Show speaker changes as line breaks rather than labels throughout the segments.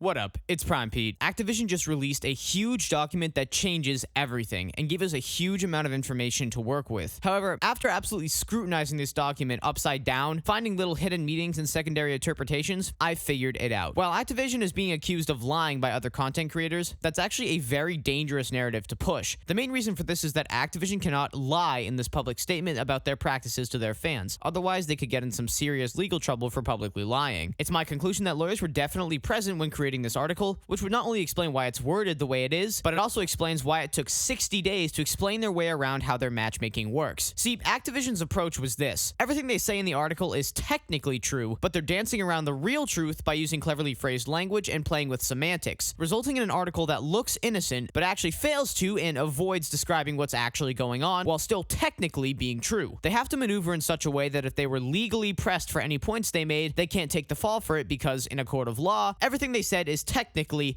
What up? It's Prime Pete. Activision just released a huge document that changes everything and gave us a huge amount of information to work with. However, after absolutely scrutinizing this document upside down, finding little hidden meanings and secondary interpretations, I figured it out. While Activision is being accused of lying by other content creators, that's actually a very dangerous narrative to push. The main reason for this is that Activision cannot lie in this public statement about their practices to their fans. Otherwise, they could get in some serious legal trouble for publicly lying. It's my conclusion that lawyers were definitely present when creating this article, which would not only explain why it's worded the way it is, but it also explains why it took 60 days to explain their way around how their matchmaking works. See, Activision's approach was this. Everything they say in the article is technically true, but they're dancing around the real truth by using cleverly phrased language and playing with semantics, resulting in an article that looks innocent, but actually fails to and avoids describing what's actually going on while still technically being true. They have to maneuver in such a way that if they were legally pressed for any points they made, they can't take the fall for it because, in a court of law, everything they said is technically,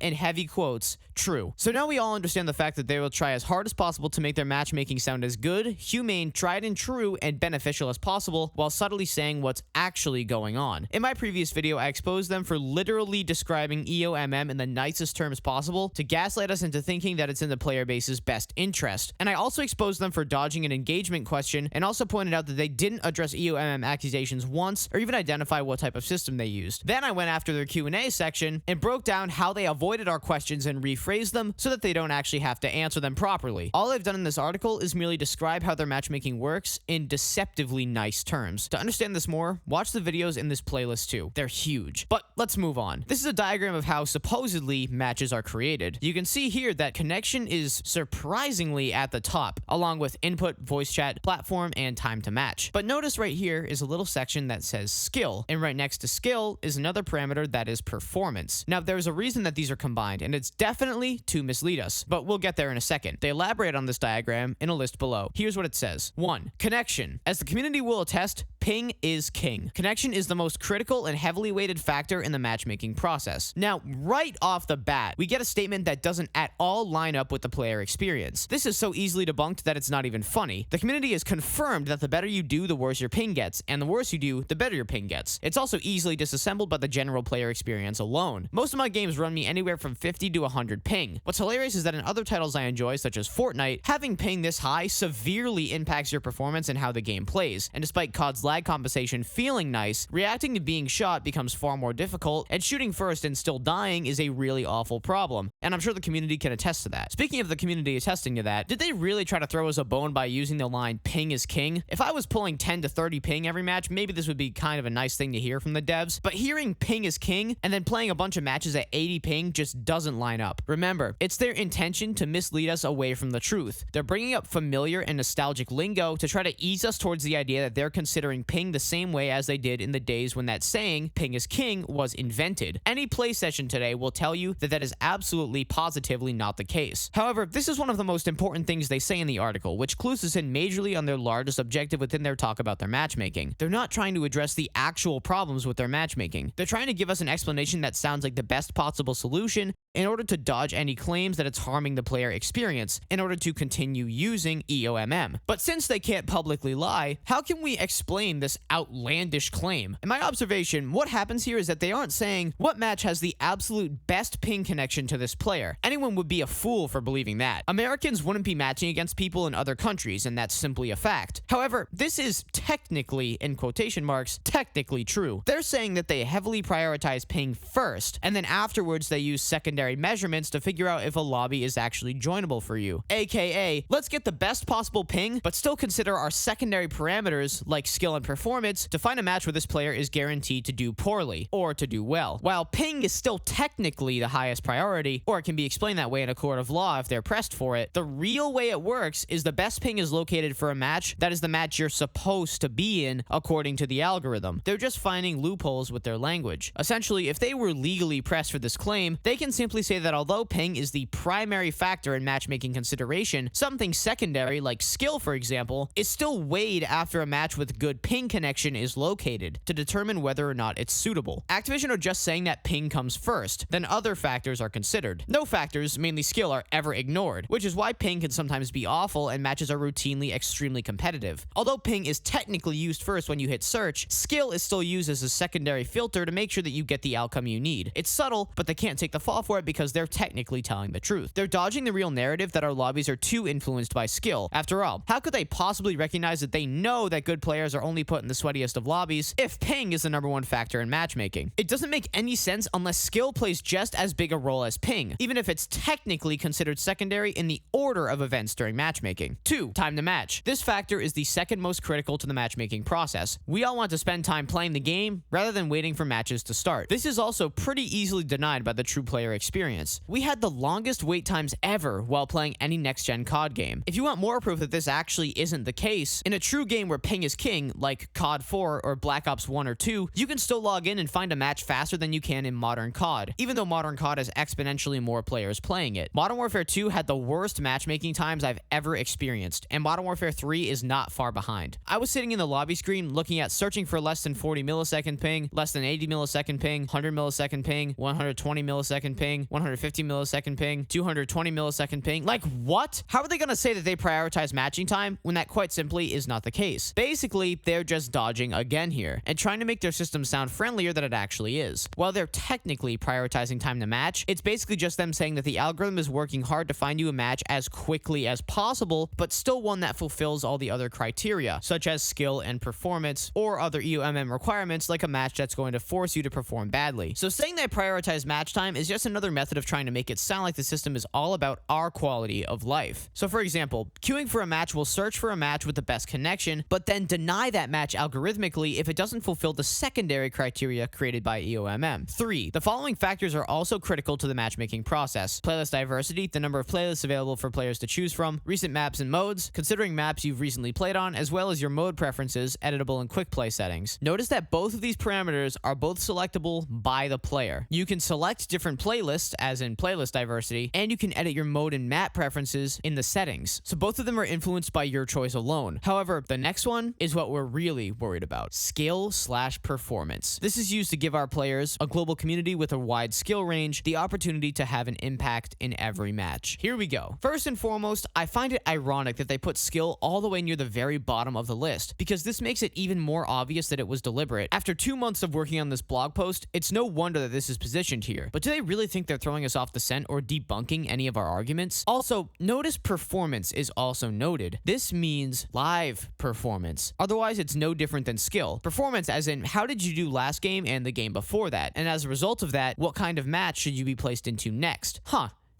in heavy quotes, true. So now we all understand the fact that they will try as hard as possible to make their matchmaking sound as good, humane, tried and true, and beneficial as possible, while subtly saying what's actually going on. In my previous video, I exposed them for literally describing EOMM in the nicest terms possible to gaslight us into thinking that it's in the player base's best interest. And I also exposed them for dodging an engagement question, and also pointed out that they didn't address EOMM accusations once, or even identify what type of system they used. Then I went after their Q&A section and broke down how they avoided our questions and rephrased them so that they don't actually have to answer them properly. All I've done in this article is merely describe how their matchmaking works in deceptively nice terms. To understand this more, watch the videos in this playlist too. They're huge. But let's move on. This is a diagram of how supposedly matches are created. You can see here that connection is surprisingly at the top, along with input, voice chat, platform, and time to match. But notice right here is a little section that says skill, and right next to skill is another parameter that is performance. Now, there's a reason that these are combined, and it's definitely to mislead us, but we'll get there in a second. They elaborate on this diagram in a list below. Here's what it says. 1. Connection. As the community will attest, ping is king. Connection is the most critical and heavily weighted factor in the matchmaking process. Now, right off the bat, we get a statement that doesn't at all line up with the player experience. This is so easily debunked that it's not even funny. The community has confirmed that the better you do, the worse your ping gets, and the worse you do, the better your ping gets. It's also easily disassembled by the general player experience alone. Most of my games run me anywhere from 50 to 100 ping. What's hilarious is that in other titles I enjoy, such as Fortnite, having ping this high severely impacts your performance and how the game plays. And despite COD's lag compensation feeling nice, reacting to being shot becomes far more difficult, and shooting first and still dying is a really awful problem. And I'm sure the community can attest to that. Speaking of the community attesting to that, did they really try to throw us a bone by using the line ping is king? If I was pulling 10 to 30 ping every match, maybe this would be kind of a nice thing to hear from the devs, but hearing ping is king and then playing a bunch of matches at 80 ping just doesn't line up. Remember, it's their intention to mislead us away from the truth. They're bringing up familiar and nostalgic lingo to try to ease us towards the idea that they're considering ping the same way as they did in the days when that saying, ping is king, was invented. Any play session today will tell you that that is absolutely positively not the case. However, this is one of the most important things they say in the article, which clues us in majorly on their largest objective within their talk about their matchmaking. They're not trying to address the actual problems with their matchmaking. They're trying to give us an explanation that sounds like the best possible solution in order to dodge any claims that it's harming the player experience in order to continue using EOMM. But since they can't publicly lie, how can we explain this outlandish claim? In my observation, what happens here is that they aren't saying what match has the absolute best ping connection to this player. Anyone would be a fool for believing that. Americans wouldn't be matching against people in other countries, and that's simply a fact. However, this is technically, in quotation marks, technically true. They're saying that they heavily prioritize ping first, and then afterwards they use secondary measurements to figure out if a lobby is actually joinable for you. AKA, let's get the best possible ping, but still consider our secondary parameters, like skill and performance, to find a match where this player is guaranteed to do poorly, or to do well. While ping is still technically the highest priority, or it can be explained that way in a court of law if they're pressed for it, the real way it works is the best ping is located for a match that is the match you're supposed to be in according to the algorithm. They're just finding loopholes with their language. Essentially, if they were legally pressed for this claim, they can simply simply say that although ping is the primary factor in matchmaking consideration, something secondary like skill, for example, is still weighed after a match with good ping connection is located to determine whether or not it's suitable. Activision are just saying that ping comes first, then other factors are considered. No factors, mainly skill, are ever ignored, which is why ping can sometimes be awful and matches are routinely extremely competitive. Although ping is technically used first when you hit search, skill is still used as a secondary filter to make sure that you get the outcome you need. It's subtle, but they can't take the fall for it because they're technically telling the truth. They're dodging the real narrative that our lobbies are too influenced by skill. After all, how could they possibly recognize that they know that good players are only put in the sweatiest of lobbies if ping is the #1 factor in matchmaking? It doesn't make any sense unless skill plays just as big a role as ping, even if it's technically considered secondary in the order of events during matchmaking. 2. Time to match. This factor is the second most critical to the matchmaking process. We all want to spend time playing the game rather than waiting for matches to start. This is also pretty easily denied by the true player experience. We had the longest wait times ever while playing any next-gen COD game. If you want more proof that this actually isn't the case, in a true game where ping is king, like COD 4 or Black Ops 1 or 2, you can still log in and find a match faster than you can in modern COD, even though modern COD has exponentially more players playing it. Modern Warfare 2 had the worst matchmaking times I've ever experienced, and Modern Warfare 3 is not far behind. I was sitting in the lobby screen looking at searching for less than 40 millisecond ping, less than 80 millisecond ping, 100 millisecond ping, 120 millisecond ping, 150 millisecond ping, 220 millisecond ping. Like, what? How are they going to say that they prioritize matching time when that quite simply is not the case? Basically, they're just dodging again here and trying to make their system sound friendlier than it actually is. While they're technically prioritizing time to match, it's basically just them saying that the algorithm is working hard to find you a match as quickly as possible, but still one that fulfills all the other criteria, such as skill and performance, or other EOMM requirements like a match that's going to force you to perform badly. So saying they prioritize match time is just another method of trying to make it sound like the system is all about our quality of life. So for example, queuing for a match will search for a match with the best connection, but then deny that match algorithmically if it doesn't fulfill the secondary criteria created by EOMM. 3. The following factors are also critical to the matchmaking process: playlist diversity, the number of playlists available for players to choose from, recent maps and modes, considering maps you've recently played on, as well as your mode preferences, editable and quick play settings. Notice that both of these parameters are both selectable by the player. You can select different playlists, as in playlist diversity, and you can edit your mode and map preferences in the settings. So both of them are influenced by your choice alone. However, the next one is what we're really worried about: skill/performance. This is used to give our players, a global community with a wide skill range, the opportunity to have an impact in every match. Here we go. First and foremost, I find it ironic that they put skill all the way near the very bottom of the list, because this makes it even more obvious that it was deliberate. After 2 months of working on this blog post, it's no wonder that this is positioned here. But do they really think they're throwing us off the scent or debunking any of our arguments? Also, notice performance is also noted. This means live performance. Otherwise, it's no different than skill. Performance as in, how did you do last game and the game before that? And as a result of that, what kind of match should you be placed into next?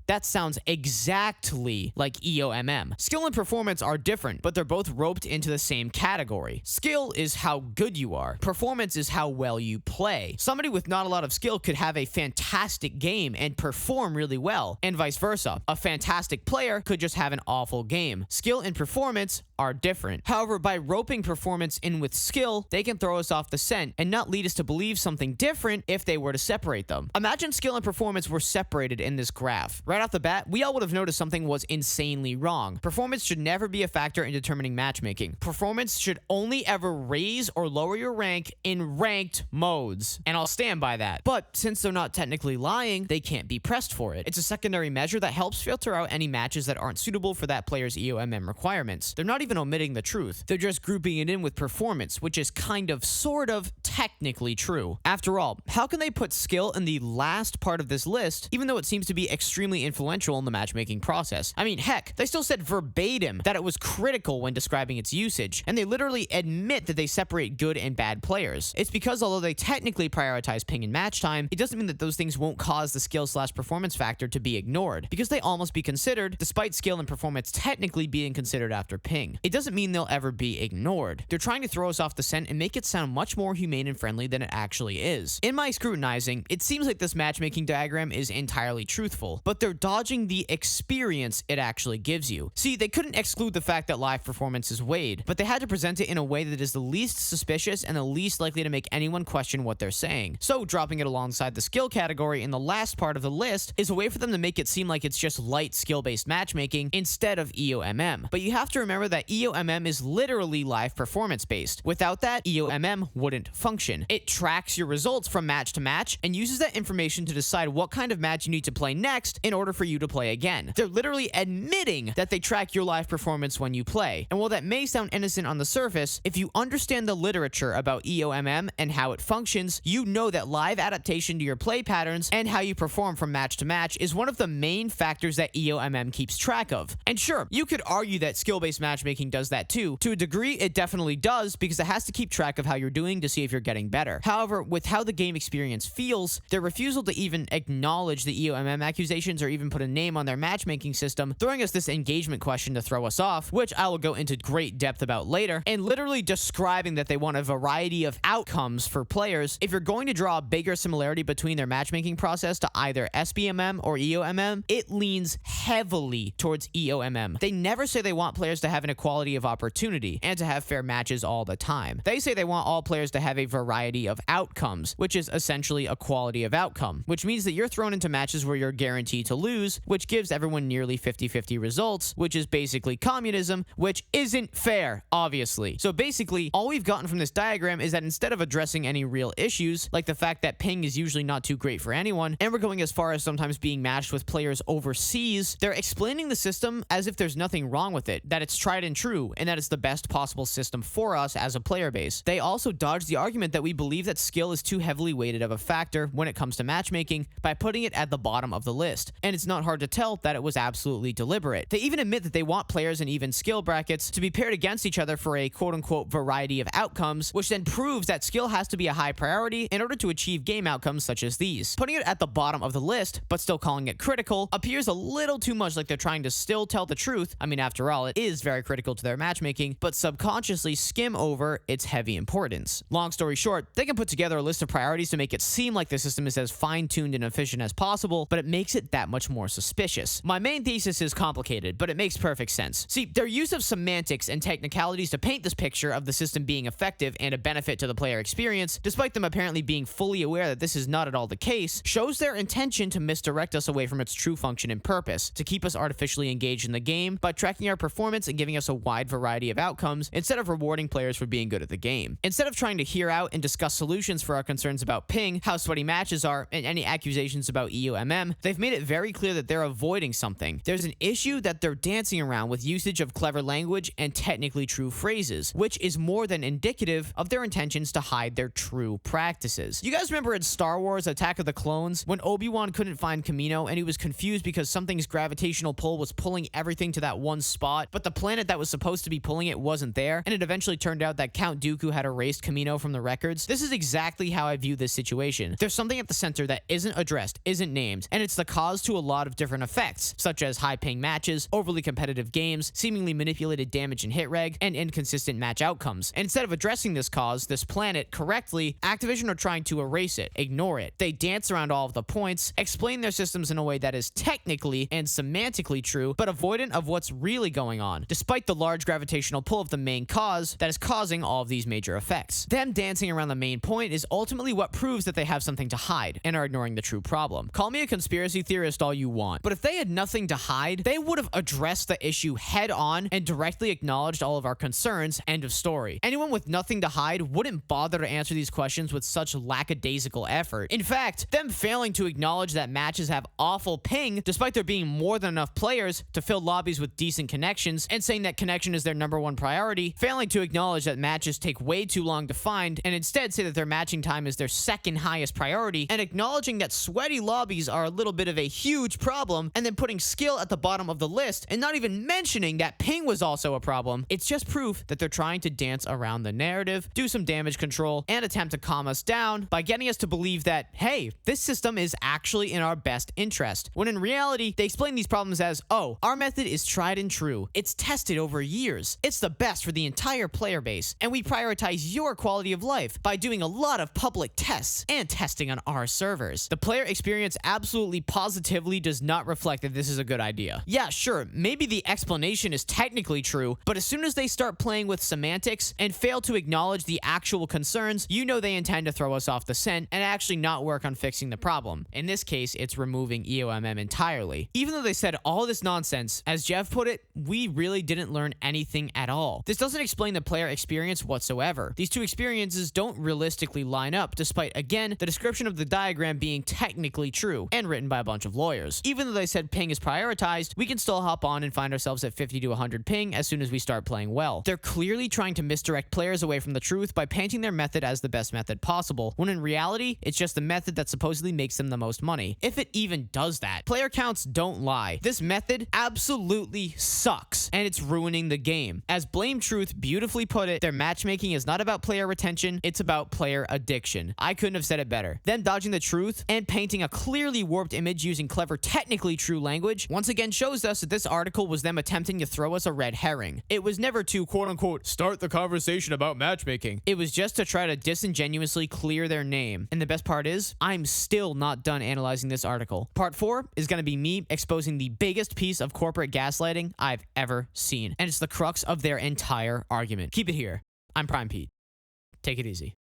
That sounds exactly like EOMM. Skill and performance are different, but they're both roped into the same category. Skill is how good you are. Performance is how well you play. Somebody with not a lot of skill could have a fantastic game and perform really well, and vice versa. A fantastic player could just have an awful game. Skill and performance are different. However, by roping performance in with skill, they can throw us off the scent and not lead us to believe something different if they were to separate them. Imagine skill and performance were separated in this graph. Right off the bat, we all would have noticed something was insanely wrong. Performance should never be a factor in determining matchmaking. Performance should only ever raise or lower your rank in ranked modes. And I'll stand by that. But since they're not technically lying, they can't be pressed for it. It's a secondary measure that helps filter out any matches that aren't suitable for that player's EOMM requirements. They're not even omitting the truth. They're just grouping it in with performance, which is kind of, sort of, technically true. After all, how can they put skill in the last part of this list, even though it seems to be extremely influential in the matchmaking process? I mean, heck, they still said verbatim that it was critical when describing its usage, and they literally admit that they separate good and bad players. It's because although they technically prioritize ping and match time, it doesn't mean that those things won't cause the skill/performance factor to be ignored, because they all must be considered, despite skill and performance technically being considered after ping. matchmaking. It doesn't mean they'll ever be ignored. They're trying to throw us off the scent and make it sound much more humane and friendly than it actually is. In my scrutinizing, it seems like this matchmaking diagram is entirely truthful, but they're dodging the experience it actually gives you. See, they couldn't exclude the fact that live performance is weighed, but they had to present it in a way that is the least suspicious and the least likely to make anyone question what they're saying. So dropping it alongside the skill category in the last part of the list is a way for them to make it seem like it's just light skill-based matchmaking instead of EOMM. But you have to remember that EOMM is literally live performance-based. Without that, EOMM wouldn't function. It tracks your results from match to match and uses that information to decide what kind of match you need to play next in order for you to play again. They're literally admitting that they track your live performance when you play. And while that may sound innocent on the surface, if you understand the literature about EOMM and how it functions, you know that live adaptation to your play patterns and how you perform from match to match is one of the main factors that EOMM keeps track of. And sure, you could argue that skill-based matchmaking does that too. To a degree, it definitely does because it has to keep track of how you're doing to see if you're getting better. However, with how the game experience feels, their refusal to even acknowledge the EOMM accusations or even put a name on their matchmaking system, throwing us this engagement question to throw us off, which I will go into great depth about later, and literally describing that they want a variety of outcomes for players. If you're going to draw a bigger similarity between their matchmaking process to either SBMM or EOMM, it leans heavily towards EOMM. They never say they want players to have an equality of opportunity and to have fair matches all the time. They say they want all players to have a variety of outcomes, which is essentially a quality of outcome, which means that you're thrown into matches where you're guaranteed to lose, which gives everyone nearly 50-50 results, which is basically communism, which isn't fair, obviously. So basically, all we've gotten from this diagram is that instead of addressing any real issues, like the fact that ping is usually not too great for anyone, and we're going as far as sometimes being matched with players overseas, they're explaining the system as if there's nothing wrong with it, that it's tried and true, and that it's the best possible system for us as a player base. They also dodge the argument that we believe that skill is too heavily weighted of a factor when it comes to matchmaking by putting it at the bottom of the list, and it's not hard to tell that it was absolutely deliberate. They even admit that they want players in even skill brackets to be paired against each other for a quote-unquote variety of outcomes, which then proves that skill has to be a high priority in order to achieve game outcomes such as these. Putting it at the bottom of the list, but still calling it critical, appears a little too much like they're trying to still tell the truth. I mean, after all, it is very critical to their matchmaking, but subconsciously skim over its heavy importance. Long story short, they can put together a list of priorities to make it seem like the system is as fine-tuned and efficient as possible, but it makes it that much more suspicious. My main thesis is complicated, but it makes perfect sense. See, their use of semantics and technicalities to paint this picture of the system being effective and a benefit to the player experience, despite them apparently being fully aware that this is not at all the case, shows their intention to misdirect us away from its true function and purpose, to keep us artificially engaged in the game by tracking our performance and giving us a wide variety of outcomes instead of rewarding players for being good at the game. Instead of trying to hear out and discuss solutions for our concerns about ping, how sweaty matches are, and any accusations about EOMM, they've made it very clear that they're avoiding something. There's an issue that they're dancing around with usage of clever language and technically true phrases, which is more than indicative of their intentions to hide their true practices. You guys remember in Star Wars Attack of the Clones when Obi-Wan couldn't find Kamino and he was confused because something's gravitational pull was pulling everything to that one spot, but the planet that was supposed to be pulling it wasn't there, and it eventually turned out that Count Dooku had erased Kamino from the records? This is exactly how I view this situation. There's something at the center that isn't addressed, isn't named, and it's the cause to a lot of different effects, such as high ping matches, overly competitive games, seemingly manipulated damage and hit reg, and inconsistent match outcomes. And instead of addressing this cause, this planet, correctly, Activision are trying to erase it, ignore it. They dance around all of the points, explain their systems in a way that is technically and semantically true, but avoidant of what's really going on, despite the large gravitational pull of the main cause that is causing all of these major effects. Them dancing around the main point is ultimately what proves that they have something to hide and are ignoring the true problem. Call me a conspiracy theorist all you want, but if they had nothing to hide, they would have addressed the issue head on and directly acknowledged all of our concerns. End of story. Anyone with nothing to hide wouldn't bother to answer these questions with such lackadaisical effort. In fact, them failing to acknowledge that matches have awful ping despite there being more than enough players to fill lobbies with decent connections, and saying that connection is their #1 priority, failing to acknowledge that matches take way too long to find and instead say that their matching time is their second highest priority, and acknowledging that sweaty lobbies are a little bit of a huge problem, and then putting skill at the bottom of the list and not even mentioning that ping was also a problem. It's just proof that they're trying to dance around the narrative, do some damage control, and attempt to calm us down by getting us to believe that, hey, this system is actually in our best interest, when in reality, they explain these problems as, oh, our method is tried and true. It's tested over over years. It's the best for the entire player base, and we prioritize your quality of life by doing a lot of public tests and testing on our servers. The player experience absolutely positively does not reflect that this is a good idea. Yeah, sure, maybe the explanation is technically true, but as soon as they start playing with semantics and fail to acknowledge the actual concerns, you know they intend to throw us off the scent and actually not work on fixing the problem. In this case, it's removing EOMM entirely. Even though they said all this nonsense, as Jeff put it, we really didn't learn anything at all. This doesn't explain the player experience whatsoever. These two experiences don't realistically line up, despite, again, the description of the diagram being technically true and written by a bunch of lawyers. Even though they said ping is prioritized, we can still hop on and find ourselves at 50 to 100 ping as soon as we start playing well. They're clearly trying to misdirect players away from the truth by painting their method as the best method possible, when in reality, it's just the method that supposedly makes them the most money. If it even does that. Player counts don't lie. This method absolutely sucks, and it's ruining the game. As Blame Truth beautifully put it, their matchmaking is not about player retention, it's about player addiction. I couldn't have said it better. Them dodging the truth and painting a clearly warped image using clever, technically true language once again shows us that this article was them attempting to throw us a red herring. It was never to, quote-unquote, start the conversation about matchmaking. It was just to try to disingenuously clear their name. And the best part is, I'm still not done analyzing this article. Part 4 is going to be me exposing the biggest piece of corporate gaslighting I've ever seen. And it's the crux of their entire argument. Keep it here. I'm Prime Pete. Take it easy.